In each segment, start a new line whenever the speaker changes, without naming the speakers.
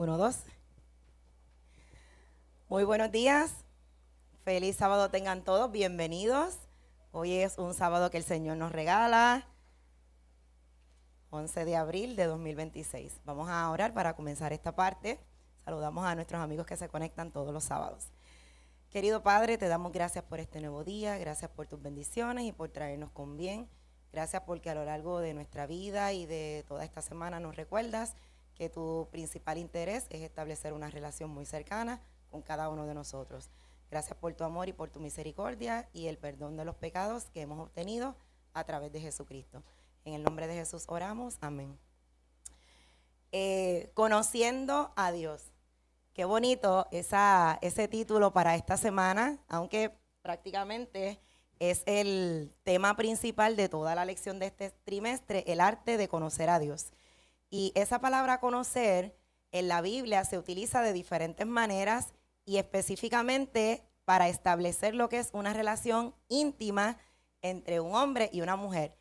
Uno, dos. Muy buenos días. Feliz sábado tengan todos. Bienvenidos. Hoy es un sábado que el Señor nos regala. 11 de abril de 2026. Vamos a orar para comenzar esta parte. Saludamos a nuestros amigos que se conectan todos los sábados. Querido Padre, te damos gracias por este nuevo día. Gracias por tus bendiciones y por traernos con bien. Gracias porque a lo largo de nuestra vida y de toda esta semana nos recuerdas que tu principal interés es establecer una relación muy cercana con cada uno de nosotros. Gracias por tu amor y por tu misericordia y el perdón de los pecados que hemos obtenido a través de Jesucristo. En el nombre de Jesús oramos, amén. Conociendo a Dios. Qué bonito ese título para esta semana, aunque prácticamente es el tema principal de toda la lección de este trimestre, el arte de conocer a Dios. Y esa palabra conocer en la Biblia se utiliza de diferentes maneras y específicamente para establecer lo que es una relación íntima entre un hombre y una mujer.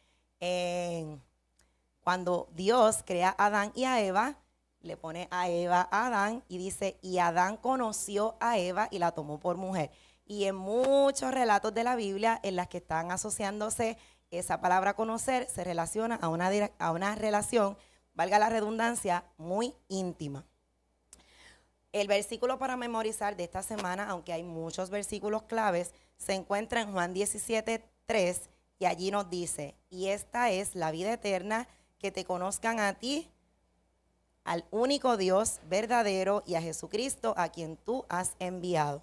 Cuando Dios crea a Adán y a Eva, le pone a Eva a Adán y dice, y Adán conoció a Eva y la tomó por mujer. Y en muchos relatos de la Biblia en las que están asociándose esa palabra conocer, se relaciona a una relación, valga la redundancia, muy íntima. El versículo para memorizar de esta semana, aunque hay muchos versículos claves, se encuentra en Juan 17:3 y allí nos dice, y esta es la vida eterna, que te conozcan a ti, al único Dios verdadero y a Jesucristo a quien tú has enviado.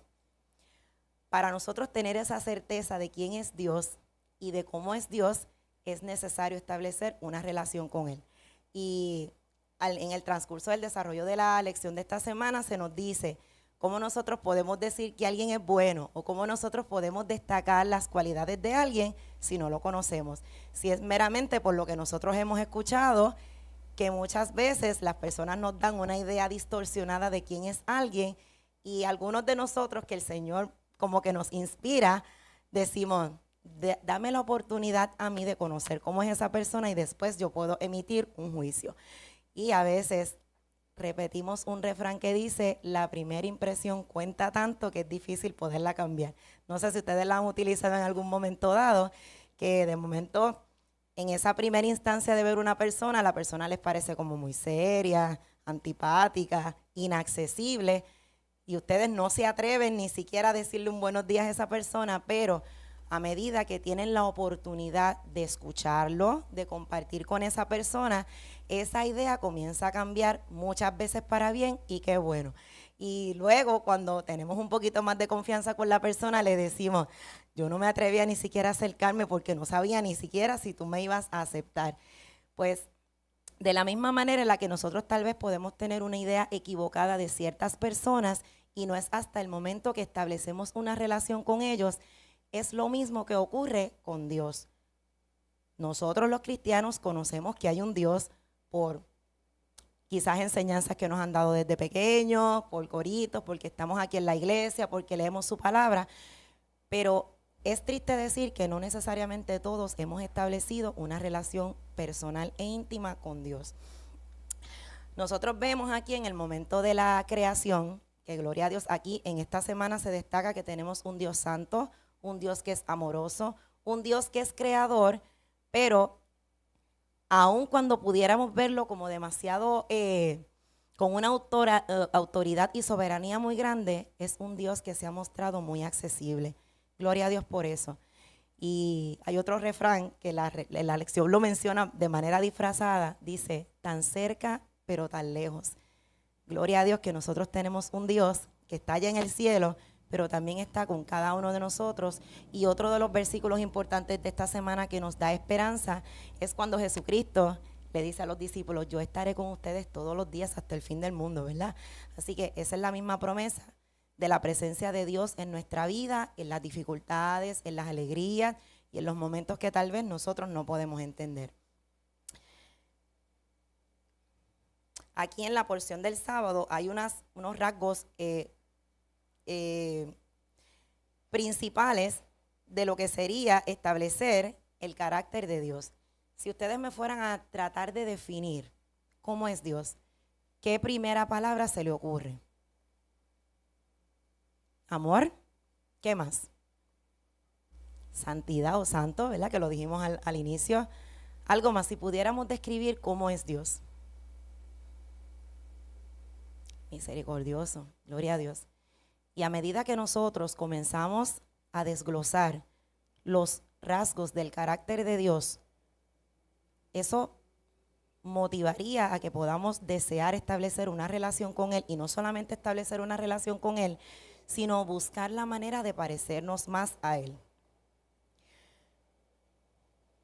Para nosotros tener esa certeza de quién es Dios y de cómo es Dios, es necesario establecer una relación con Él. Y en el transcurso del desarrollo de la lección de esta semana se nos dice cómo nosotros podemos decir que alguien es bueno o cómo nosotros podemos destacar las cualidades de alguien si no lo conocemos. Si es meramente por lo que nosotros hemos escuchado, que muchas veces las personas nos dan una idea distorsionada de quién es alguien y algunos de nosotros que el Señor como que nos inspira, decimos, dame la oportunidad a mí de conocer cómo es esa persona y después yo puedo emitir un juicio. Y a veces repetimos un refrán que dice, la primera impresión cuenta tanto que es difícil poderla cambiar. No sé si ustedes la han utilizado en algún momento dado, que de momento en esa primera instancia de ver una persona, la persona les parece como muy seria, antipática, inaccesible, y ustedes no se atreven ni siquiera a decirle un buenos días a esa persona, pero a medida que tienen la oportunidad de escucharlo, de compartir con esa persona, esa idea comienza a cambiar muchas veces para bien y qué bueno. Y luego cuando tenemos un poquito más de confianza con la persona, le decimos, yo no me atrevía ni siquiera a acercarme porque no sabía ni siquiera si tú me ibas a aceptar. Pues de la misma manera en la que nosotros tal vez podemos tener una idea equivocada de ciertas personas y no es hasta el momento que establecemos una relación con ellos, es lo mismo que ocurre con Dios. Nosotros los cristianos conocemos que hay un Dios por quizás enseñanzas que nos han dado desde pequeños, por coritos, porque estamos aquí en la iglesia, porque leemos su palabra, pero es triste decir que no necesariamente todos hemos establecido una relación personal e íntima con Dios. Nosotros vemos aquí en el momento de la creación, que gloria a Dios, aquí en esta semana se destaca que tenemos un Dios santo, un Dios que es amoroso, un Dios que es creador, pero aun cuando pudiéramos verlo como demasiado, con una autoridad y soberanía muy grande, es un Dios que se ha mostrado muy accesible. Gloria a Dios por eso. Y hay otro refrán que la lección lo menciona de manera disfrazada, dice, tan cerca pero tan lejos. Gloria a Dios que nosotros tenemos un Dios que está allá en el cielo, pero también está con cada uno de nosotros. Y otro de los versículos importantes de esta semana que nos da esperanza es cuando Jesucristo le dice a los discípulos, yo estaré con ustedes todos los días hasta el fin del mundo, ¿verdad? Así que esa es la misma promesa de la presencia de Dios en nuestra vida, en las dificultades, en las alegrías y en los momentos que tal vez nosotros no podemos entender. Aquí en la porción del sábado hay unos rasgos principales de lo que sería establecer el carácter de Dios. Si ustedes me fueran a tratar de definir cómo es Dios, ¿qué primera palabra se le ocurre? Amor. ¿Qué más? Santidad o santo, ¿verdad? Que lo dijimos al inicio. Algo más, si pudiéramos describir cómo es Dios. Misericordioso, gloria a Dios. Y a medida que nosotros comenzamos a desglosar los rasgos del carácter de Dios, eso motivaría a que podamos desear establecer una relación con Él, y no solamente establecer una relación con Él, sino buscar la manera de parecernos más a Él.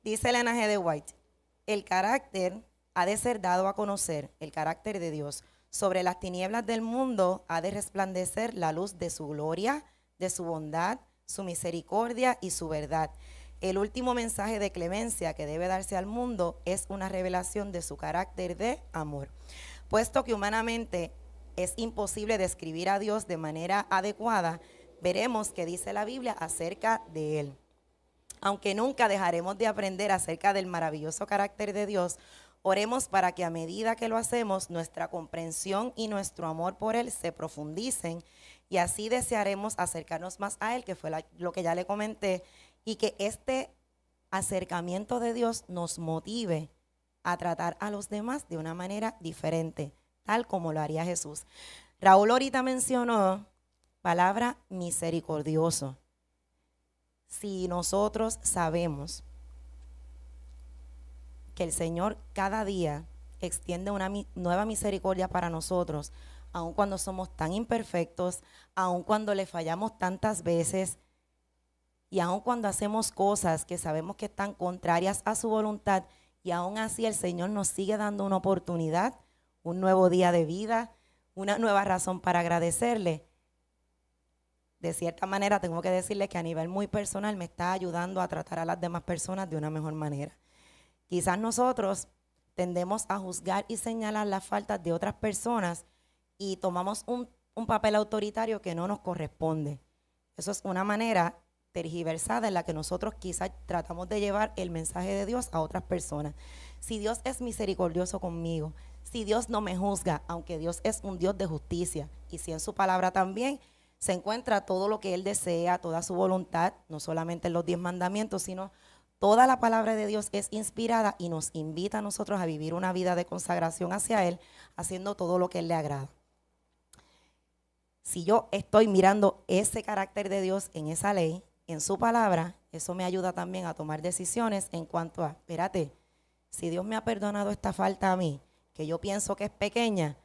Dice Elena G. de White, el carácter ha de ser dado a conocer, el carácter de Dios. Sobre las tinieblas del mundo ha de resplandecer la luz de su gloria, de su bondad, su misericordia y su verdad. El último mensaje de clemencia que debe darse al mundo es una revelación de su carácter de amor. Puesto que humanamente es imposible describir a Dios de manera adecuada, veremos qué dice la Biblia acerca de Él. Aunque nunca dejaremos de aprender acerca del maravilloso carácter de Dios, oremos para que a medida que lo hacemos, nuestra comprensión y nuestro amor por Él se profundicen, y así desearemos acercarnos más a Él, que fue lo que ya le comenté, y que este acercamiento de Dios nos motive a tratar a los demás de una manera diferente, tal como lo haría Jesús. Raúl ahorita mencionó palabra misericordioso. Si nosotros sabemos que el Señor cada día extiende una nueva misericordia para nosotros, aun cuando somos tan imperfectos, aun cuando le fallamos tantas veces, y aun cuando hacemos cosas que sabemos que están contrarias a su voluntad, y aún así el Señor nos sigue dando una oportunidad, un nuevo día de vida, una nueva razón para agradecerle. De cierta manera tengo que decirle que a nivel muy personal me está ayudando a tratar a las demás personas de una mejor manera. Quizás nosotros tendemos a juzgar y señalar las faltas de otras personas y tomamos un papel autoritario que no nos corresponde. Eso es una manera tergiversada en la que nosotros quizás tratamos de llevar el mensaje de Dios a otras personas. Si Dios es misericordioso conmigo, si Dios no me juzga, aunque Dios es un Dios de justicia, y si en su palabra también se encuentra todo lo que Él desea, toda su voluntad, no solamente en los 10 mandamientos, sino toda la palabra de Dios es inspirada y nos invita a nosotros a vivir una vida de consagración hacia Él, haciendo todo lo que Él le agrada. Si yo estoy mirando ese carácter de Dios en esa ley, en su palabra, eso me ayuda también a tomar decisiones en cuanto a, espérate, si Dios me ha perdonado esta falta a mí, que yo pienso que es pequeña,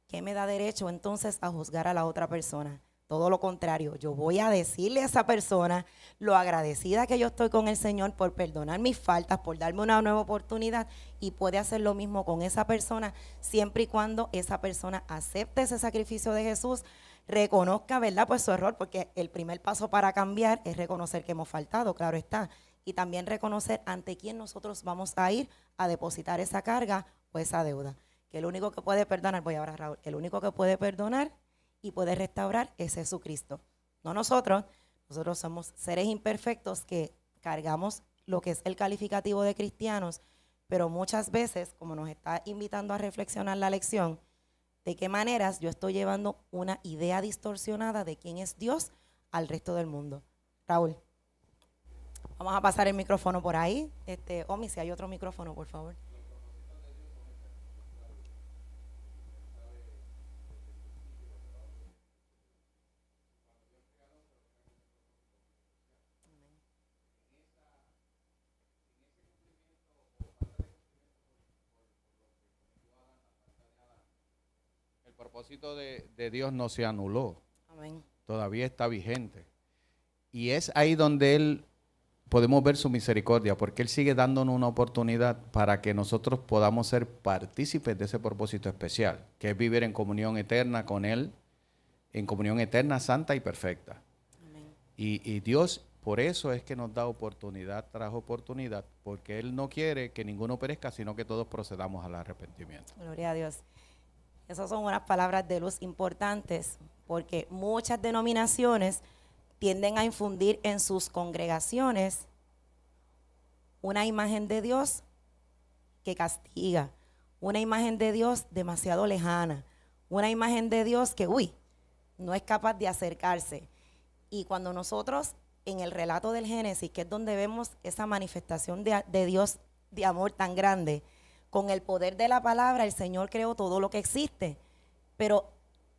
¿qué me da derecho entonces a juzgar a la otra persona? Todo lo contrario, yo voy a decirle a esa persona lo agradecida que yo estoy con el Señor por perdonar mis faltas, por darme una nueva oportunidad, y puede hacer lo mismo con esa persona siempre y cuando esa persona acepte ese sacrificio de Jesús, reconozca, ¿verdad?, pues su error, porque el primer paso para cambiar es reconocer que hemos faltado, claro está, y también reconocer ante quién nosotros vamos a ir a depositar esa carga o esa deuda. Que el único que puede perdonar, voy ahora Raúl, el único que puede perdonar y puede restaurar es Jesucristo. No nosotros, nosotros somos seres imperfectos que cargamos lo que es el calificativo de cristianos, pero muchas veces, como nos está invitando a reflexionar la lección, de qué maneras yo estoy llevando una idea distorsionada de quién es Dios al resto del mundo. Raúl, vamos a pasar el micrófono por ahí. Omi, si hay otro micrófono, por favor.
El propósito de Dios no se anuló.
Amén.
Todavía está vigente. Y es ahí donde Él podemos ver su misericordia, porque Él sigue dándonos una oportunidad para que nosotros podamos ser partícipes de ese propósito especial, que es vivir en comunión eterna con Él, en comunión eterna, santa y perfecta.
Amén.
Y Dios, por eso es que nos da oportunidad tras oportunidad, porque Él no quiere que ninguno perezca, sino que todos procedamos al arrepentimiento.
Gloria a Dios. Esas son unas palabras de luz importantes, porque muchas denominaciones tienden a infundir en sus congregaciones una imagen de Dios que castiga, una imagen de Dios demasiado lejana, una imagen de Dios que, no es capaz de acercarse. Y cuando nosotros, en el relato del Génesis, que es donde vemos esa manifestación de Dios de amor tan grande, con el poder de la palabra, el Señor creó todo lo que existe. Pero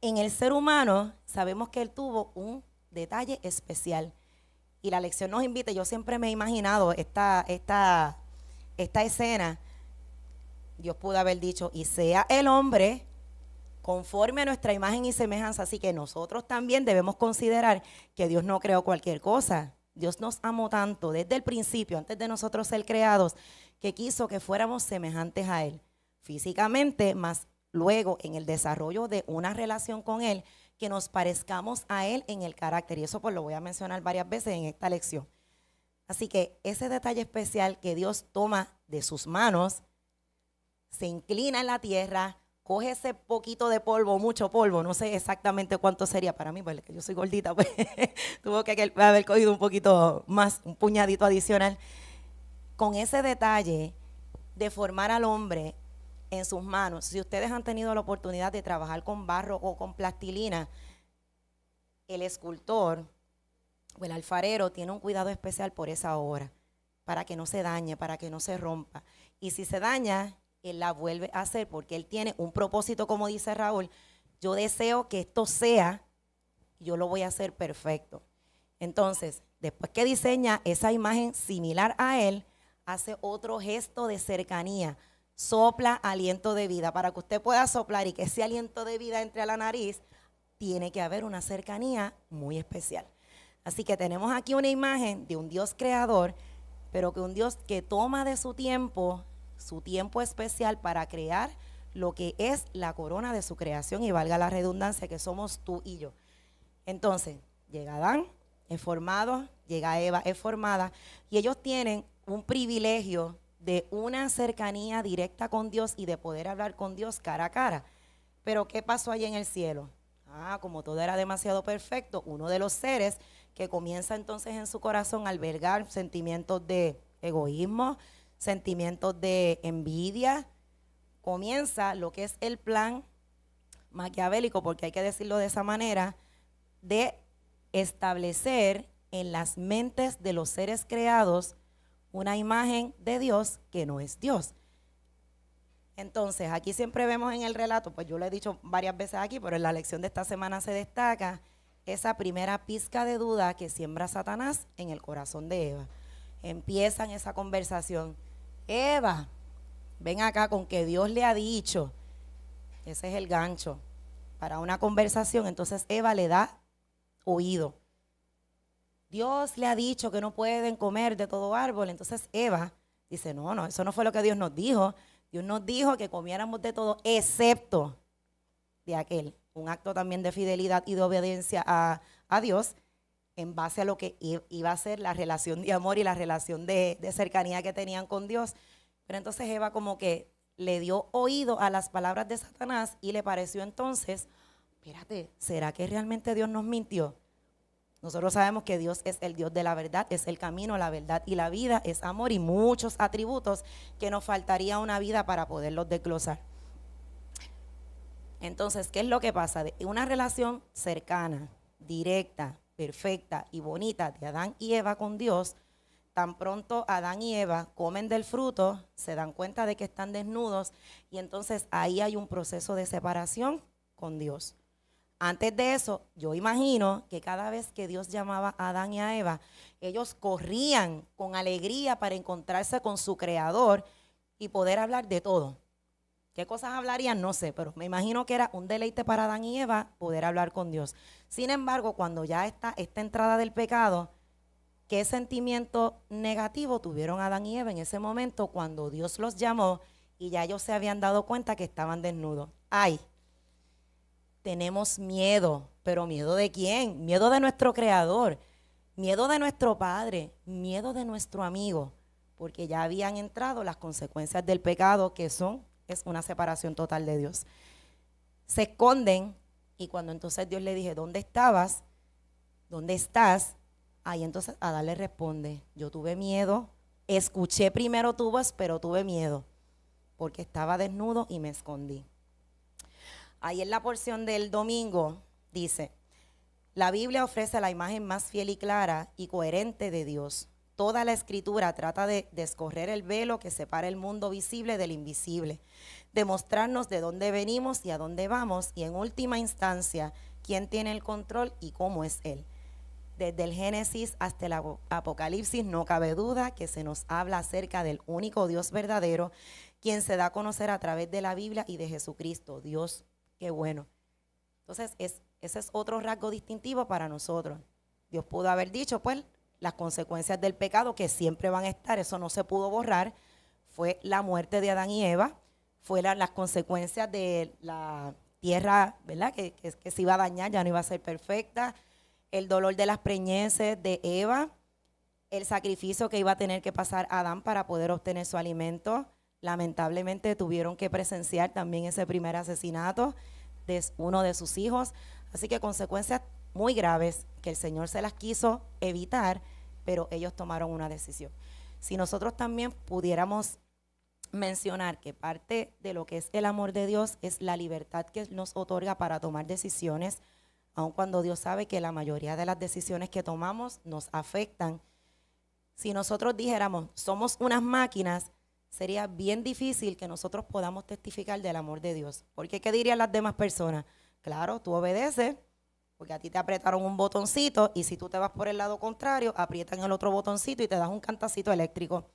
en el ser humano sabemos que Él tuvo un detalle especial. Y la lección nos invita, yo siempre me he imaginado esta escena. Dios pudo haber dicho, y sea el hombre conforme a nuestra imagen y semejanza. Así que nosotros también debemos considerar que Dios no creó cualquier cosa. Dios nos amó tanto desde el principio, antes de nosotros ser creados, que quiso que fuéramos semejantes a Él físicamente, más luego en el desarrollo de una relación con Él, que nos parezcamos a Él en el carácter. Y eso pues lo voy a mencionar varias veces en esta lección. Así que ese detalle especial que Dios toma de sus manos, se inclina en la tierra, coge ese poquito de polvo, mucho polvo, no sé exactamente cuánto sería para mí, porque yo soy gordita, pues tuvo que haber cogido un poquito más, un puñadito adicional. Con ese detalle de formar al hombre en sus manos, si ustedes han tenido la oportunidad de trabajar con barro o con plastilina, el escultor o el alfarero tiene un cuidado especial por esa obra, para que no se dañe, para que no se rompa. Y si se daña, Él la vuelve a hacer porque Él tiene un propósito, como dice Raúl. Yo deseo que esto sea, yo lo voy a hacer perfecto. Entonces, después que diseña esa imagen similar a Él, hace otro gesto de cercanía. Sopla aliento de vida. Para que usted pueda soplar y que ese aliento de vida entre a la nariz, tiene que haber una cercanía muy especial. Así que tenemos aquí una imagen de un Dios creador, pero que un Dios que toma de su tiempo especial para crear lo que es la corona de su creación, y valga la redundancia, que somos tú y yo. Entonces, llega Adán, es formado, llega Eva, es formada, y ellos tienen un privilegio de una cercanía directa con Dios y de poder hablar con Dios cara a cara. Pero ¿qué pasó allí en el cielo? Como todo era demasiado perfecto, uno de los seres que comienza entonces en su corazón a albergar sentimientos de egoísmo, sentimientos de envidia, comienza lo que es el plan maquiavélico, porque hay que decirlo de esa manera, de establecer en las mentes de los seres creados una imagen de Dios que no es Dios. Entonces, aquí siempre vemos en el relato, pues yo lo he dicho varias veces aquí, pero en la lección de esta semana se destaca esa primera pizca de duda que siembra Satanás en el corazón de Eva. Empiezan esa conversación. Eva, ven acá, con que Dios le ha dicho. Ese es el gancho para una conversación. Entonces Eva le da oído. Dios le ha dicho que no pueden comer de todo árbol. Entonces Eva dice, no, eso no fue lo que Dios nos dijo. Dios nos dijo que comiéramos de todo excepto de aquel. Un acto también de fidelidad y de obediencia a Dios, en base a lo que iba a ser la relación de amor y la relación de cercanía que tenían con Dios. Pero entonces Eva como que le dio oído a las palabras de Satanás y le pareció entonces, espérate, ¿será que realmente Dios nos mintió? Nosotros sabemos que Dios es el Dios de la verdad, es el camino, la verdad y la vida, es amor y muchos atributos que nos faltaría una vida para poderlos desglosar. Entonces, ¿qué es lo que pasa? De una relación cercana, directa, perfecta y bonita de Adán y Eva con Dios, tan pronto Adán y Eva comen del fruto, se dan cuenta de que están desnudos y entonces ahí hay un proceso de separación con Dios. Antes de eso, yo imagino que cada vez que Dios llamaba a Adán y a Eva, ellos corrían con alegría para encontrarse con su Creador y poder hablar de todo. ¿Qué cosas hablarían? No sé, pero me imagino que era un deleite para Adán y Eva poder hablar con Dios. Sin embargo, cuando ya está esta entrada del pecado, ¿qué sentimiento negativo tuvieron Adán y Eva en ese momento cuando Dios los llamó y ya ellos se habían dado cuenta que estaban desnudos? ¡Ay! Tenemos miedo, pero ¿miedo de quién? Miedo de nuestro Creador, miedo de nuestro Padre, miedo de nuestro amigo, porque ya habían entrado las consecuencias del pecado, que es una separación total de Dios. Se esconden y cuando entonces Dios le dije, ¿dónde estabas? ¿Dónde estás? Ahí entonces Adán le responde, yo tuve miedo, escuché primero tu voz, pero tuve miedo. porque estaba desnudo y me escondí. Ahí en la porción del domingo dice, la Biblia ofrece la imagen más fiel y clara y coherente de Dios. Toda la escritura trata de descorrer el velo que separa el mundo visible del invisible, de mostrarnos de dónde venimos y a dónde vamos, y en última instancia, quién tiene el control y cómo es Él. Desde el Génesis hasta el Apocalipsis no cabe duda que se nos habla acerca del único Dios verdadero, quien se da a conocer a través de la Biblia y de Jesucristo. Dios, qué bueno. Entonces, ese es otro rasgo distintivo para nosotros. Dios pudo haber dicho, pues, las consecuencias del pecado que siempre van a estar, eso no se pudo borrar, fue la muerte de Adán y Eva, fueron las consecuencias de la tierra, ¿verdad? Que se iba a dañar, ya no iba a ser perfecta, el dolor de las preñeces de Eva, el sacrificio que iba a tener que pasar Adán para poder obtener su alimento. Lamentablemente tuvieron que presenciar también ese primer asesinato de uno de sus hijos, así que consecuencias muy graves que el Señor se las quiso evitar, pero ellos tomaron una decisión. Si nosotros también pudiéramos mencionar que parte de lo que es el amor de Dios es la libertad que nos otorga para tomar decisiones, aun cuando Dios sabe que la mayoría de las decisiones que tomamos nos afectan. Si nosotros dijéramos, somos unas máquinas, sería bien difícil que nosotros podamos testificar del amor de Dios. Porque ¿qué dirían las demás personas? Claro, tú obedeces, porque a ti te apretaron un botoncito y si tú te vas por el lado contrario, aprietan el otro botoncito y te das un cantacito eléctrico.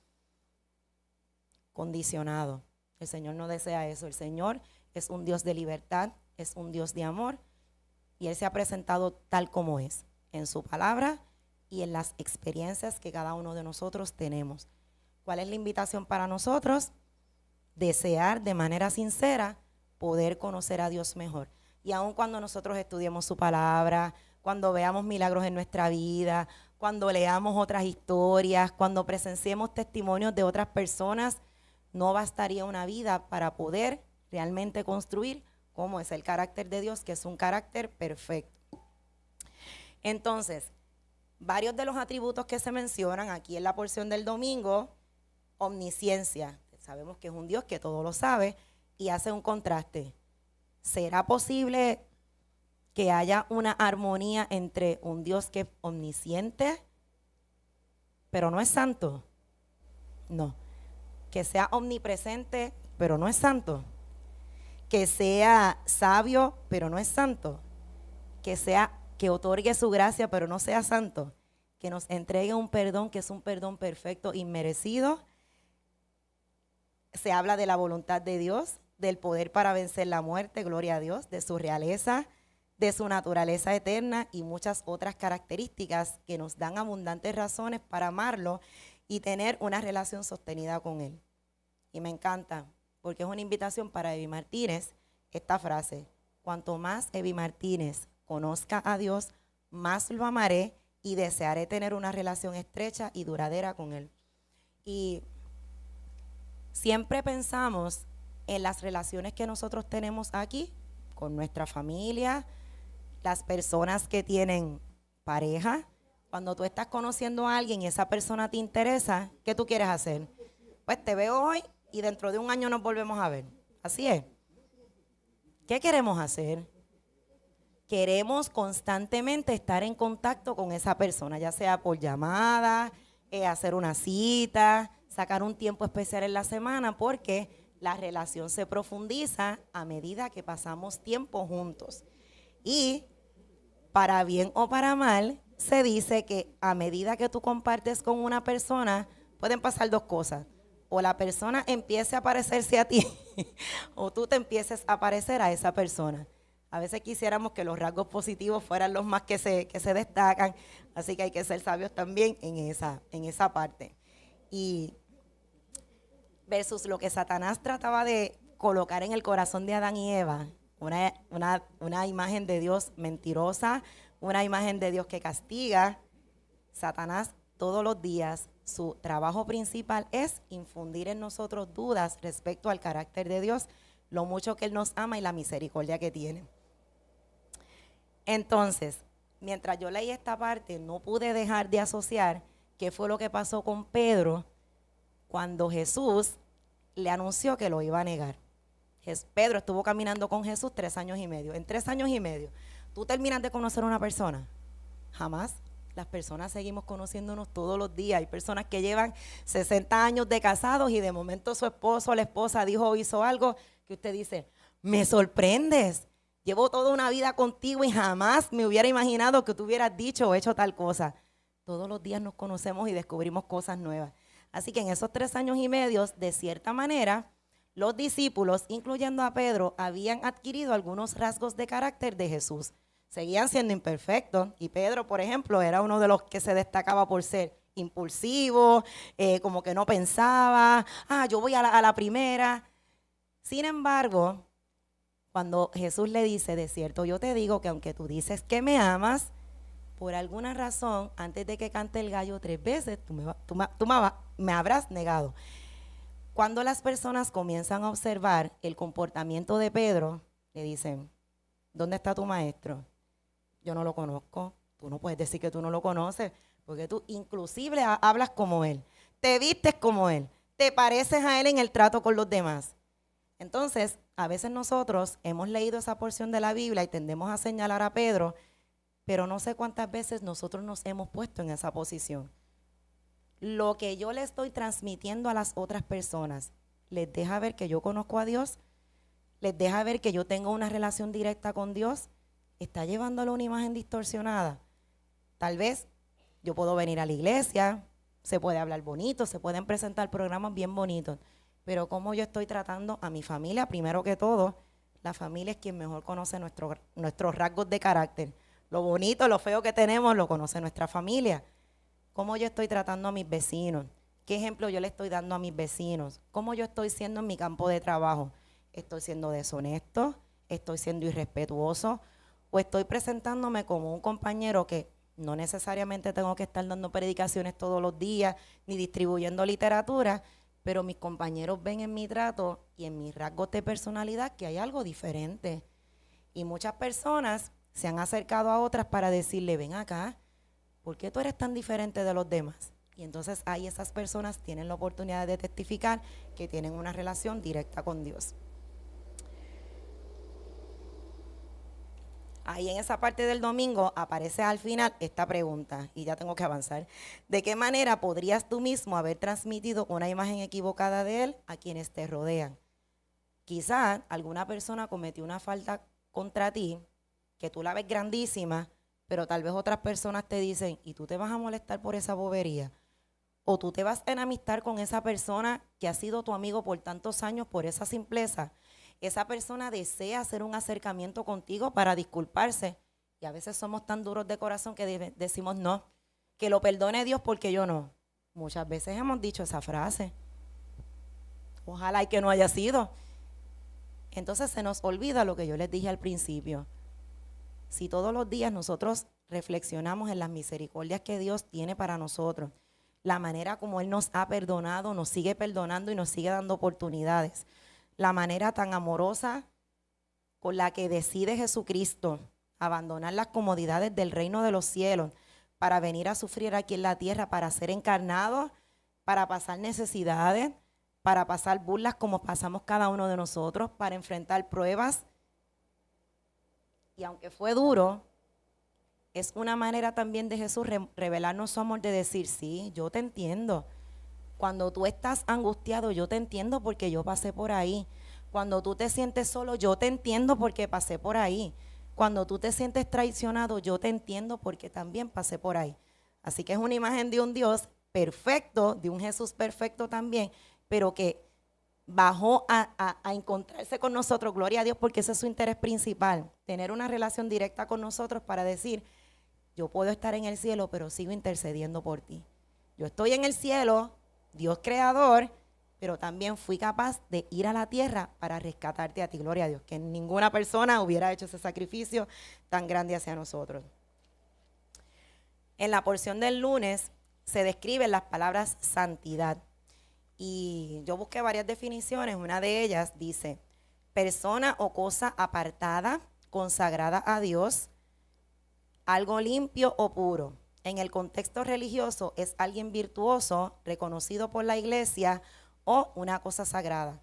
Condicionado. El Señor no desea eso. El Señor es un Dios de libertad, es un Dios de amor y Él se ha presentado tal como es, en su palabra y en las experiencias que cada uno de nosotros tenemos. ¿Cuál es la invitación para nosotros? Desear de manera sincera poder conocer a Dios mejor. Y aun cuando nosotros estudiemos su palabra, cuando veamos milagros en nuestra vida, cuando leamos otras historias, cuando presenciemos testimonios de otras personas, no bastaría una vida para poder realmente construir cómo es el carácter de Dios, que es un carácter perfecto. Entonces, varios de los atributos que se mencionan aquí en la porción del domingo, omnisciencia, sabemos que es un Dios que todo lo sabe y hace un contraste. ¿Será posible que haya una armonía entre un Dios que es omnisciente, pero no es santo? No. Que sea omnipresente, pero no es santo. Que sea sabio, pero no es santo. Que otorgue su gracia, pero no sea santo. Que nos entregue un perdón que es un perdón perfecto, inmerecido. Se habla de la voluntad de Dios, del poder para vencer la muerte, gloria a Dios, de su realeza, de su naturaleza eterna y muchas otras características que nos dan abundantes razones para amarlo y tener una relación sostenida con Él. Y me encanta, porque es una invitación para Evi Martínez, esta frase: cuanto más Evi Martínez conozca a Dios, más lo amaré y desearé tener una relación estrecha y duradera con Él. Y siempre pensamos en las relaciones que nosotros tenemos aquí, con nuestra familia, las personas que tienen pareja. Cuando tú estás conociendo a alguien y esa persona te interesa, ¿qué tú quieres hacer? Pues te veo hoy y dentro de un año nos volvemos a ver. Así es. ¿Qué queremos hacer? Queremos constantemente estar en contacto con esa persona, ya sea por llamada, hacer una cita, sacar un tiempo especial en la semana, porque la relación se profundiza a medida que pasamos tiempo juntos. Y para bien o para mal, se dice que a medida que tú compartes con una persona, pueden pasar dos cosas. O la persona empiece a parecerse a ti, o tú te empieces a parecer a esa persona. A veces quisiéramos que los rasgos positivos fueran los más que se destacan, así que hay que ser sabios también en esa parte. Y versus lo que Satanás trataba de colocar en el corazón de Adán y Eva, una imagen de Dios mentirosa, una imagen de Dios que castiga. Satanás todos los días, su trabajo principal es infundir en nosotros dudas respecto al carácter de Dios, lo mucho que Él nos ama y la misericordia que tiene. Entonces, mientras yo leí esta parte, no pude dejar de asociar qué fue lo que pasó con Pedro cuando Jesús le anunció que lo iba a negar. Pedro estuvo caminando con Jesús 3 años y medio. En 3 años y medio, ¿tú terminas de conocer a una persona? Jamás. Las personas seguimos conociéndonos todos los días. Hay personas que llevan 60 años de casados y de momento su esposo o la esposa dijo o hizo algo que usted dice, me sorprendes. Llevo toda una vida contigo y jamás me hubiera imaginado que tú hubieras dicho o hecho tal cosa. Todos los días nos conocemos y descubrimos cosas nuevas. Así que en esos 3 años y medio, de cierta manera, los discípulos, incluyendo a Pedro, habían adquirido algunos rasgos de carácter de Jesús. Seguían siendo imperfectos y Pedro, por ejemplo, era uno de los que se destacaba por ser impulsivo, como que no pensaba, yo voy a la primera. Sin embargo, cuando Jesús le dice, de cierto, yo te digo que aunque tú dices que me amas, por alguna razón, antes de que cante el gallo 3 veces, me habrás negado. Cuando las personas comienzan a observar el comportamiento de Pedro, le dicen, ¿dónde está tu maestro? Yo no lo conozco. Tú no puedes decir que tú no lo conoces, porque tú inclusive hablas como él, te vistes como él, te pareces a él en el trato con los demás. Entonces, a veces nosotros hemos leído esa porción de la Biblia y tendemos a señalar a Pedro, pero no sé cuántas veces nosotros nos hemos puesto en esa posición. Lo que yo le estoy transmitiendo a las otras personas, ¿les deja ver que yo conozco a Dios? ¿Les deja ver que yo tengo una relación directa con Dios? ¿Está llevándole una imagen distorsionada? Tal vez yo puedo venir a la iglesia, se puede hablar bonito, se pueden presentar programas bien bonitos, pero ¿cómo yo estoy tratando a mi familia? Primero que todo, la familia es quien mejor conoce nuestros rasgos de carácter. Lo bonito, lo feo que tenemos, lo conoce nuestra familia. ¿Cómo yo estoy tratando a mis vecinos? ¿Qué ejemplo yo le estoy dando a mis vecinos? ¿Cómo yo estoy siendo en mi campo de trabajo? ¿Estoy siendo deshonesto? ¿Estoy siendo irrespetuoso? ¿O estoy presentándome como un compañero que no necesariamente tengo que estar dando predicaciones todos los días ni distribuyendo literatura, pero mis compañeros ven en mi trato y en mis rasgos de personalidad que hay algo diferente? Y muchas personas se han acercado a otras para decirle, ven acá, ¿por qué tú eres tan diferente de los demás? Y entonces ahí esas personas tienen la oportunidad de testificar que tienen una relación directa con Dios. Ahí en esa parte del domingo aparece al final esta pregunta, y ya tengo que avanzar. ¿De qué manera podrías tú mismo haber transmitido una imagen equivocada de Él a quienes te rodean? Quizás alguna persona cometió una falta contra ti, que tú la ves grandísima, pero tal vez otras personas te dicen, ¿y tú te vas a molestar por esa bobería? O tú te vas a enemistar con esa persona que ha sido tu amigo por tantos años por esa simpleza. Esa persona desea hacer un acercamiento contigo para disculparse. Y a veces somos tan duros de corazón que decimos no, que lo perdone Dios porque yo no. Muchas veces hemos dicho esa frase. Ojalá y que no haya sido. Entonces se nos olvida lo que yo les dije al principio. Si todos los días nosotros reflexionamos en las misericordias que Dios tiene para nosotros, la manera como Él nos ha perdonado, nos sigue perdonando y nos sigue dando oportunidades, la manera tan amorosa con la que decide Jesucristo abandonar las comodidades del reino de los cielos para venir a sufrir aquí en la tierra, para ser encarnado, para pasar necesidades, para pasar burlas como pasamos cada uno de nosotros, para enfrentar pruebas. Y aunque fue duro, es una manera también de Jesús revelarnos su amor, de decir, sí, yo te entiendo. Cuando tú estás angustiado, yo te entiendo porque yo pasé por ahí. Cuando tú te sientes solo, yo te entiendo porque pasé por ahí. Cuando tú te sientes traicionado, yo te entiendo porque también pasé por ahí. Así que es una imagen de un Dios perfecto, de un Jesús perfecto también, pero que bajó a encontrarse con nosotros, gloria a Dios, porque ese es su interés principal, tener una relación directa con nosotros para decir, yo puedo estar en el cielo, pero sigo intercediendo por ti. Yo estoy en el cielo, Dios creador, pero también fui capaz de ir a la tierra para rescatarte a ti, gloria a Dios, que ninguna persona hubiera hecho ese sacrificio tan grande hacia nosotros. En la porción del lunes se describen las palabras santidad. Y yo busqué varias definiciones. Una de ellas dice, persona o cosa apartada, consagrada a Dios, algo limpio o puro. En el contexto religioso es alguien virtuoso, reconocido por la iglesia o una cosa sagrada.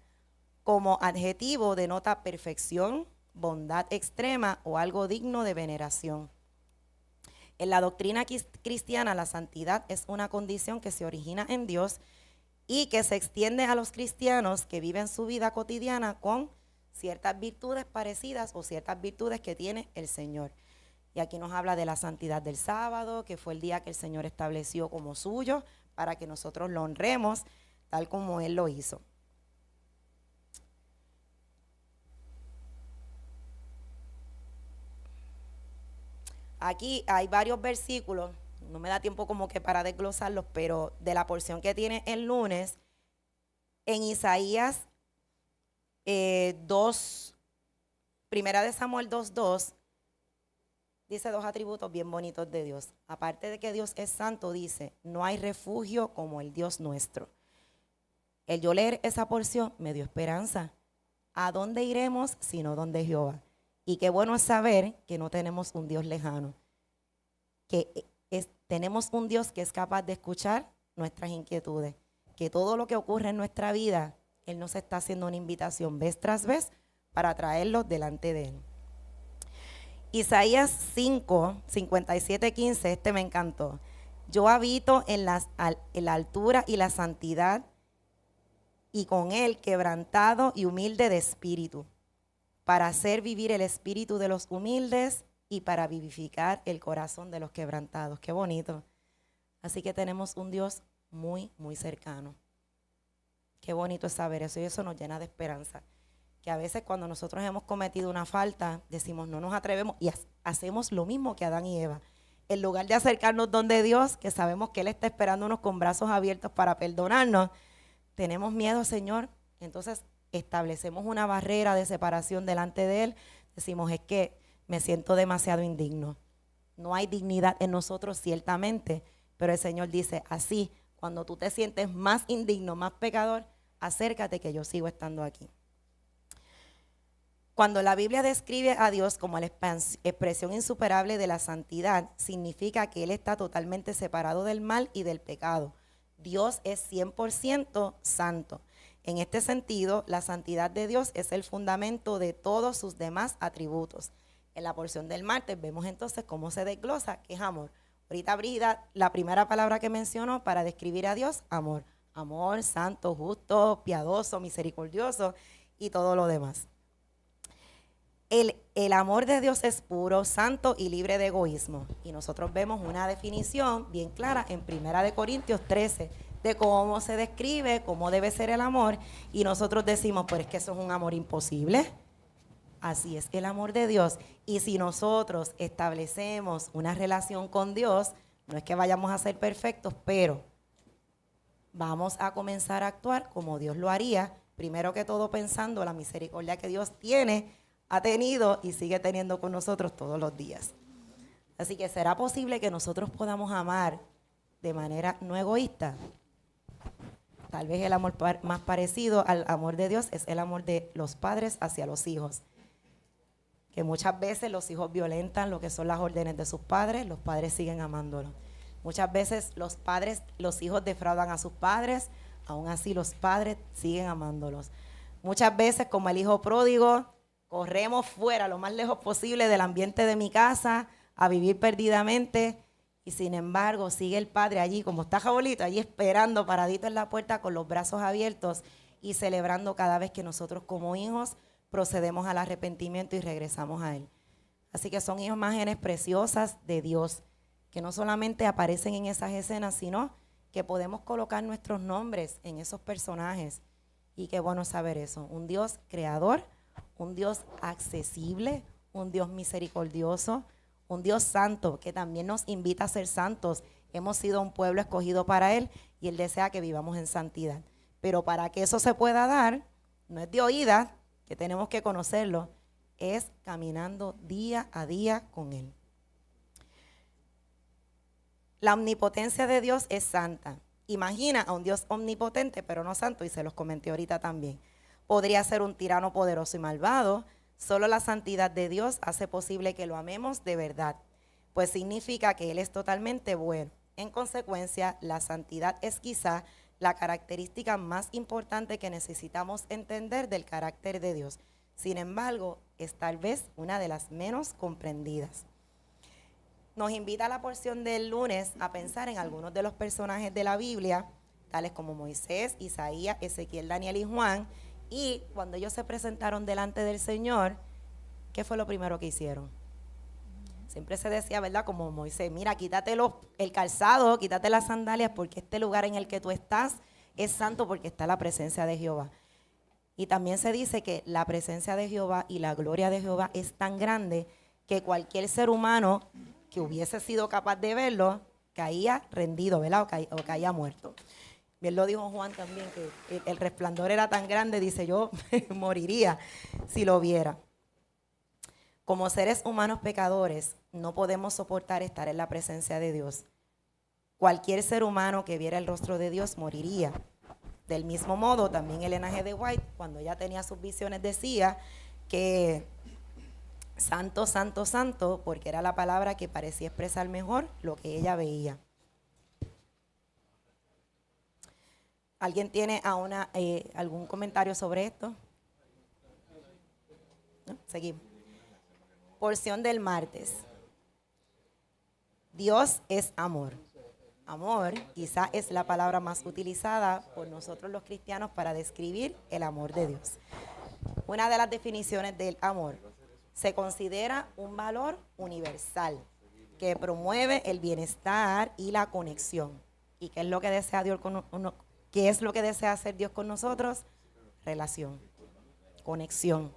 Como adjetivo denota perfección, bondad extrema o algo digno de veneración. En la doctrina cristiana, la santidad es una condición que se origina en Dios y que se extiende a los cristianos que viven su vida cotidiana con ciertas virtudes parecidas o ciertas virtudes que tiene el Señor. Y aquí nos habla de la santidad del sábado, que fue el día que el Señor estableció como suyo, para que nosotros lo honremos tal como Él lo hizo. Aquí hay varios versículos, no me da tiempo como que para desglosarlos, pero de la porción que tiene el lunes, en Isaías 2, Primera de Samuel 2:2, dice dos atributos bien bonitos de Dios. Aparte de que Dios es santo, dice, no hay refugio como el Dios nuestro. El yo leer esa porción me dio esperanza. ¿A dónde iremos sino donde Jehová? Y qué bueno es saber que no tenemos un Dios lejano, que tenemos un Dios que es capaz de escuchar nuestras inquietudes, que todo lo que ocurre en nuestra vida, Él nos está haciendo una invitación vez tras vez para traerlo delante de Él. Isaías 5, 57, 15, este me encantó. Yo habito en la altura y la santidad, y con Él quebrantado y humilde de espíritu, para hacer vivir el espíritu de los humildes y para vivificar el corazón de los quebrantados. Qué bonito. Así que tenemos un Dios muy, muy cercano. Qué bonito es saber eso, y eso nos llena de esperanza. Que a veces cuando nosotros hemos cometido una falta, decimos no nos atrevemos y hacemos lo mismo que Adán y Eva. En lugar de acercarnos donde Dios, que sabemos que Él está esperándonos con brazos abiertos para perdonarnos, tenemos miedo, Señor. Entonces establecemos una barrera de separación delante de Él. Decimos, es que me siento demasiado indigno. No hay dignidad en nosotros, ciertamente, pero el Señor dice, así, cuando tú te sientes más indigno, más pecador, acércate que yo sigo estando aquí. Cuando la Biblia describe a Dios como la expresión insuperable de la santidad, significa que Él está totalmente separado del mal y del pecado. Dios es 100% santo. En este sentido, la santidad de Dios es el fundamento de todos sus demás atributos. En la porción del martes vemos entonces cómo se desglosa, que es amor. Ahorita Brida, la primera palabra que mencionó para describir a Dios, amor. Amor, santo, justo, piadoso, misericordioso y todo lo demás. El amor de Dios es puro, santo y libre de egoísmo. Y nosotros vemos una definición bien clara en 1 Corintios 13 de cómo se describe, cómo debe ser el amor. Y nosotros decimos, pero es que eso es un amor imposible. Así es el amor de Dios. Y si nosotros establecemos una relación con Dios, no es que vayamos a ser perfectos, pero vamos a comenzar a actuar como Dios lo haría. Primero que todo pensando la misericordia que Dios ha tenido y sigue teniendo con nosotros todos los días. Así que ¿será posible que nosotros podamos amar de manera no egoísta? Tal vez el amor más parecido al amor de Dios es el amor de los padres hacia los hijos. Que muchas veces los hijos violentan lo que son las órdenes de sus padres, los padres siguen amándolos. Muchas veces los hijos defraudan a sus padres, aún así los padres siguen amándolos. Muchas veces, como el hijo pródigo, corremos fuera lo más lejos posible del ambiente de mi casa a vivir perdidamente y sin embargo sigue el padre allí como está Jabolito, allí esperando paradito en la puerta con los brazos abiertos y celebrando cada vez que nosotros como hijos procedemos al arrepentimiento y regresamos a Él. Así que son imágenes preciosas de Dios que no solamente aparecen en esas escenas, sino que podemos colocar nuestros nombres en esos personajes. Y qué bueno saber eso, un Dios creador, un Dios accesible, un Dios misericordioso, un Dios santo que también nos invita a ser santos. Hemos sido un pueblo escogido para Él y Él desea que vivamos en santidad. Pero para que eso se pueda dar, no es de oídas, que tenemos que conocerlo, es caminando día a día con Él. La omnipotencia de Dios es santa. Imagina a un Dios omnipotente pero no santo, y se los comenté ahorita también. Podría ser un tirano poderoso y malvado. Solo la santidad de Dios hace posible que lo amemos de verdad, pues significa que Él es totalmente bueno. En consecuencia, la santidad es quizá la característica más importante que necesitamos entender del carácter de Dios. Sin embargo, es tal vez una de las menos comprendidas. Nos invita a la porción del lunes a pensar en algunos de los personajes de la Biblia, tales como Moisés, Isaías, Ezequiel, Daniel y Juan, y cuando ellos se presentaron delante del Señor, ¿qué fue lo primero que hicieron? Siempre se decía, ¿verdad? Como Moisés, mira, quítate el calzado, quítate las sandalias, porque este lugar en el que tú estás es santo porque está la presencia de Jehová. Y también se dice que la presencia de Jehová y la gloria de Jehová es tan grande que cualquier ser humano que hubiese sido capaz de verlo, caía rendido, ¿verdad? O caía muerto. Bien lo dijo Juan también, que el resplandor era tan grande, dice, yo moriría si lo viera. Como seres humanos pecadores, no podemos soportar estar en la presencia de Dios. Cualquier ser humano que viera el rostro de Dios moriría. Del mismo modo, también Elena G. de White, cuando ella tenía sus visiones, decía que santo, santo, santo, porque era la palabra que parecía expresar mejor lo que ella veía. ¿Alguien tiene algún comentario sobre esto? ¿No? Seguimos. Porción del martes. Dios es amor. Amor quizá es la palabra más utilizada por nosotros los cristianos para describir el amor de Dios. Una de las definiciones del amor: se considera un valor universal que promueve el bienestar y la conexión. ¿Y qué es lo que desea Dios qué es lo que desea hacer Dios con nosotros? Relación, conexión.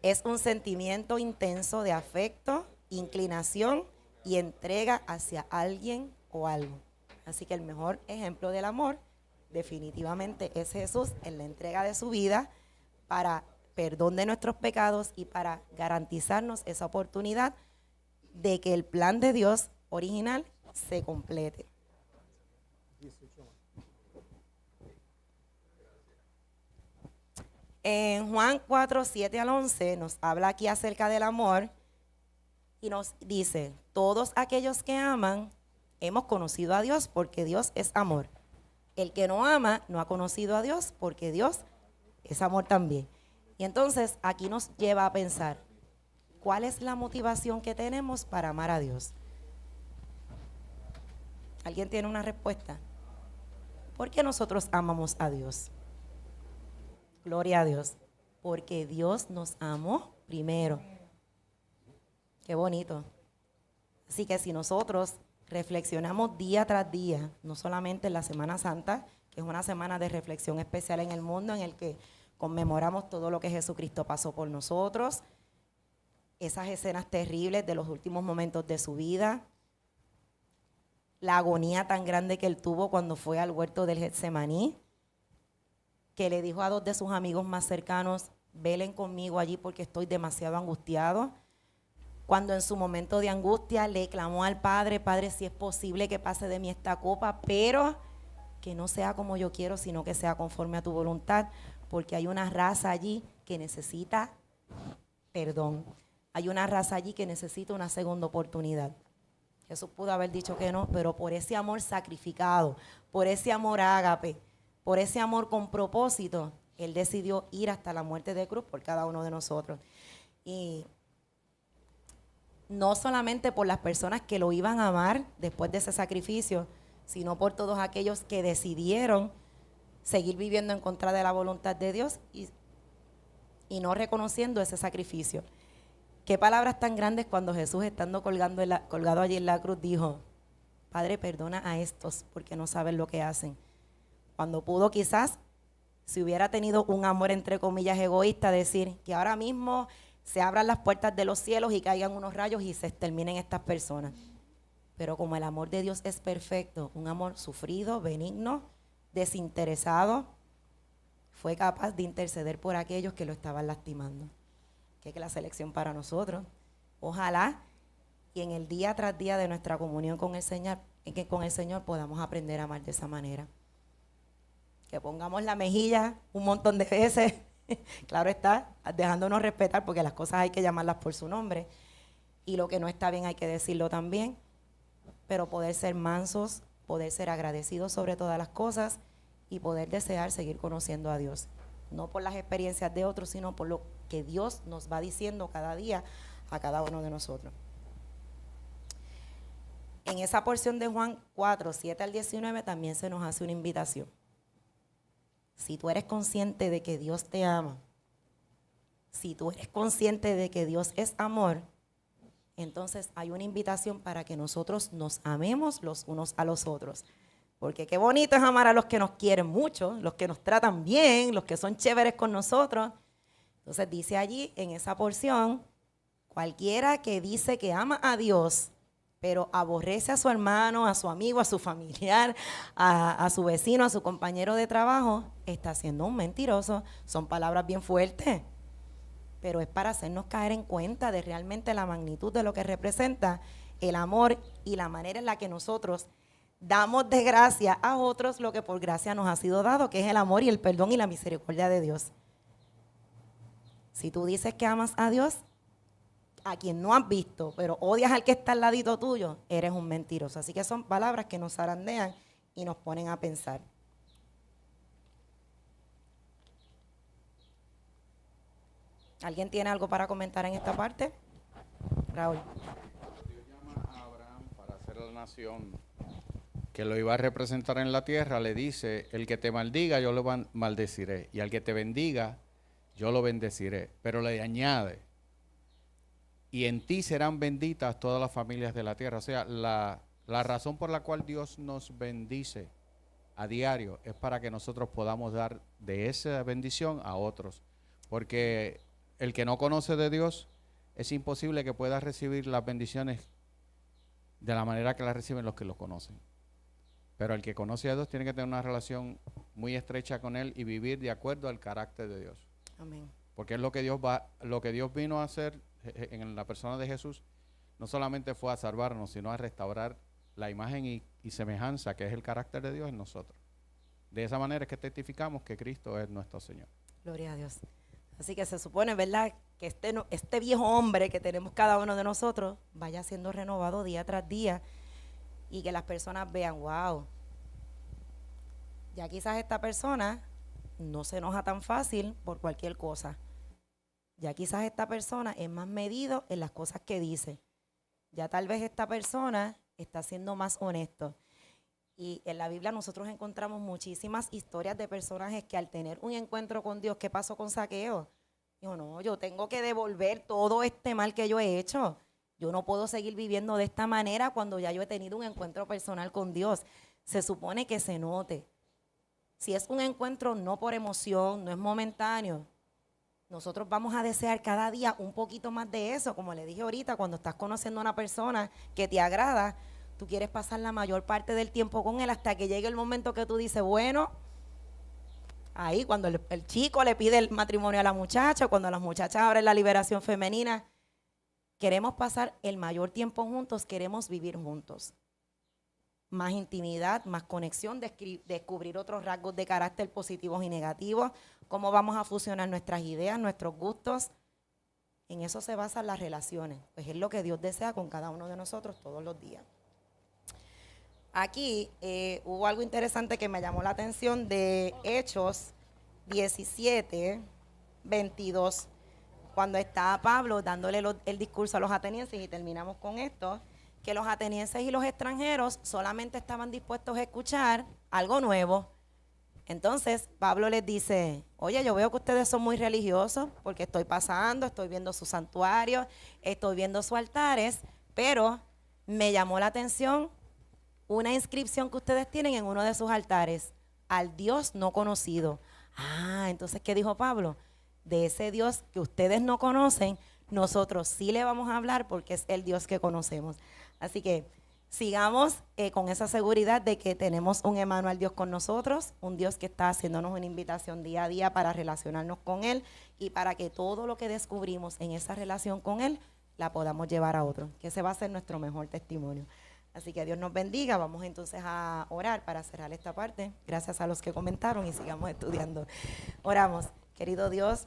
Es un sentimiento intenso de afecto, inclinación y entrega hacia alguien o algo. Así que el mejor ejemplo del amor definitivamente es Jesús en la entrega de su vida para perdón de nuestros pecados y para garantizarnos esa oportunidad de que el plan de Dios original se complete. En Juan 4, 7 al 11 nos habla aquí acerca del amor y nos dice, todos aquellos que aman hemos conocido a Dios porque Dios es amor. El que no ama no ha conocido a Dios porque Dios es amor también. Y entonces aquí nos lleva a pensar, ¿cuál es la motivación que tenemos para amar a Dios? ¿Alguien tiene una respuesta? ¿Por qué nosotros amamos a Dios? Gloria a Dios, porque Dios nos amó primero. Qué bonito. Así que si nosotros reflexionamos día tras día, no solamente en la Semana Santa, que es una semana de reflexión especial en el mundo en el que conmemoramos todo lo que Jesucristo pasó por nosotros, esas escenas terribles de los últimos momentos de su vida, la agonía tan grande que él tuvo cuando fue al huerto del Getsemaní, que le dijo a dos de sus amigos más cercanos, velen conmigo allí porque estoy demasiado angustiado. Cuando en su momento de angustia le clamó al Padre, Padre, si es posible que pase de mí esta copa, pero que no sea como yo quiero, sino que sea conforme a tu voluntad, porque hay una raza allí que necesita perdón. Hay una raza allí que necesita una segunda oportunidad. Jesús pudo haber dicho que no, pero por ese amor sacrificado, por ese amor ágape, por ese amor con propósito, Él decidió ir hasta la muerte de cruz por cada uno de nosotros. Y no solamente por las personas que lo iban a amar después de ese sacrificio, sino por todos aquellos que decidieron seguir viviendo en contra de la voluntad de Dios y no reconociendo ese sacrificio. Qué palabras tan grandes cuando Jesús, estando colgado allí en la cruz, dijo, Padre, perdona a estos porque no saben lo que hacen. Cuando pudo quizás, si hubiera tenido un amor entre comillas egoísta, decir que ahora mismo se abran las puertas de los cielos y caigan unos rayos y se exterminen estas personas. Pero como el amor de Dios es perfecto, un amor sufrido, benigno, desinteresado, fue capaz de interceder por aquellos que lo estaban lastimando. Qué clase de lección para nosotros. Ojalá y en el día tras día de nuestra comunión con el Señor podamos aprender a amar de esa manera. Que pongamos la mejilla un montón de veces, claro está, dejándonos respetar porque las cosas hay que llamarlas por su nombre y lo que no está bien hay que decirlo también, pero poder ser mansos, poder ser agradecidos sobre todas las cosas y poder desear seguir conociendo a Dios. No por las experiencias de otros, sino por lo que Dios nos va diciendo cada día a cada uno de nosotros. En esa porción de Juan 4, 7 al 19 también se nos hace una invitación. Si tú eres consciente de que Dios te ama, si tú eres consciente de que Dios es amor, entonces hay una invitación para que nosotros nos amemos los unos a los otros. Porque qué bonito es amar a los que nos quieren mucho, los que nos tratan bien, los que son chéveres con nosotros. Entonces dice allí en esa porción, cualquiera que dice que ama a Dios, pero aborrece a su hermano, a su amigo, a su familiar, a su vecino, a su compañero de trabajo, está siendo un mentiroso. Son palabras bien fuertes, pero es para hacernos caer en cuenta de realmente la magnitud de lo que representa el amor y la manera en la que nosotros damos de gracia a otros lo que por gracia nos ha sido dado, que es el amor y el perdón y la misericordia de Dios. Si tú dices que amas a Dios, a quien no has visto, pero odias al que está al ladito tuyo, eres un mentiroso. Así que son palabras que nos zarandean y nos ponen a pensar. ¿Alguien tiene algo para comentar en esta parte? Raúl.
Dios llama a Abraham para hacer la nación que lo iba a representar en la tierra. Le dice, el que te maldiga yo lo maldeciré, y al que te bendiga yo lo bendeciré. Pero le añade, y en ti serán benditas todas las familias de la tierra. O sea, la razón por la cual Dios nos bendice a diario es para que nosotros podamos dar de esa bendición a otros. Porque el que no conoce de Dios, es imposible que pueda recibir las bendiciones de la manera que las reciben los que lo conocen. Pero el que conoce a Dios tiene que tener una relación muy estrecha con Él y vivir de acuerdo al carácter de Dios.
Amén.
Porque es lo que Dios vino a hacer en la persona de Jesús. No solamente fue a salvarnos, sino a restaurar la imagen y semejanza que es el carácter de Dios en nosotros. De esa manera es que testificamos que Cristo es nuestro Señor.
Gloria a Dios. Así que se supone, ¿verdad?, que este viejo hombre que tenemos cada uno de nosotros vaya siendo renovado día tras día y que las personas vean, wow, ya quizás esta persona no se enoja tan fácil por cualquier cosa. Ya quizás esta persona es más medido en las cosas que dice. Ya tal vez esta persona está siendo más honesto. Y en la Biblia nosotros encontramos muchísimas historias de personajes que al tener un encuentro con Dios, ¿qué pasó con Zaqueo? Dijo, no, yo tengo que devolver todo este mal que yo he hecho. Yo no puedo seguir viviendo de esta manera cuando ya yo he tenido un encuentro personal con Dios. Se supone que se note. Si es un encuentro no por emoción, no es momentáneo, nosotros vamos a desear cada día un poquito más de eso. Como le dije ahorita, cuando estás conociendo a una persona que te agrada, tú quieres pasar la mayor parte del tiempo con él hasta que llegue el momento que tú dices, bueno, ahí cuando el chico le pide el matrimonio a la muchacha, cuando las muchachas abren la liberación femenina, queremos pasar el mayor tiempo juntos, queremos vivir juntos. Más intimidad, más conexión, descubrir otros rasgos de carácter positivos y negativos, cómo vamos a fusionar nuestras ideas, nuestros gustos. En eso se basan las relaciones, pues es lo que Dios desea con cada uno de nosotros todos los días. Aquí hubo algo interesante que me llamó la atención de Hechos 17, 22, cuando está Pablo dándole el discurso a los atenienses, y terminamos con esto, que los atenienses y los extranjeros solamente estaban dispuestos a escuchar algo nuevo. Entonces Pablo les dice, oye, yo veo que ustedes son muy religiosos porque estoy pasando, estoy viendo sus santuarios, estoy viendo sus altares, pero me llamó la atención una inscripción que ustedes tienen en uno de sus altares, al Dios no conocido. Ah, entonces, ¿qué dijo Pablo? De ese Dios que ustedes no conocen, nosotros sí le vamos a hablar porque es el Dios que conocemos. Así que sigamos con esa seguridad de que tenemos un Emmanuel Dios con nosotros, un Dios que está haciéndonos una invitación día a día para relacionarnos con Él y para que todo lo que descubrimos en esa relación con Él la podamos llevar a otro, que ese va a ser nuestro mejor testimonio. Así que Dios nos bendiga. Vamos entonces a orar para cerrar esta parte. Gracias a los que comentaron y sigamos estudiando. Oramos. Querido Dios,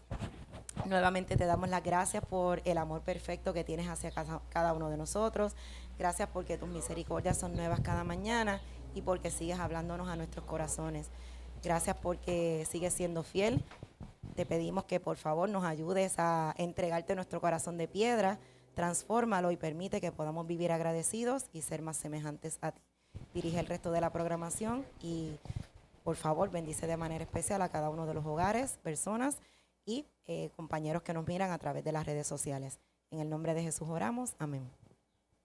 nuevamente te damos las gracias por el amor perfecto que tienes hacia cada uno de nosotros. Gracias porque tus misericordias son nuevas cada mañana y porque sigues hablándonos a nuestros corazones. Gracias porque sigues siendo fiel. Te pedimos que por favor nos ayudes a entregarte nuestro corazón de piedra, transfórmalo y permite que podamos vivir agradecidos y ser más semejantes a ti. Dirige el resto de la programación y por favor bendice de manera especial a cada uno de los hogares, personas y compañeros que nos miran a través de las redes sociales. En el nombre de Jesús oramos. Amén.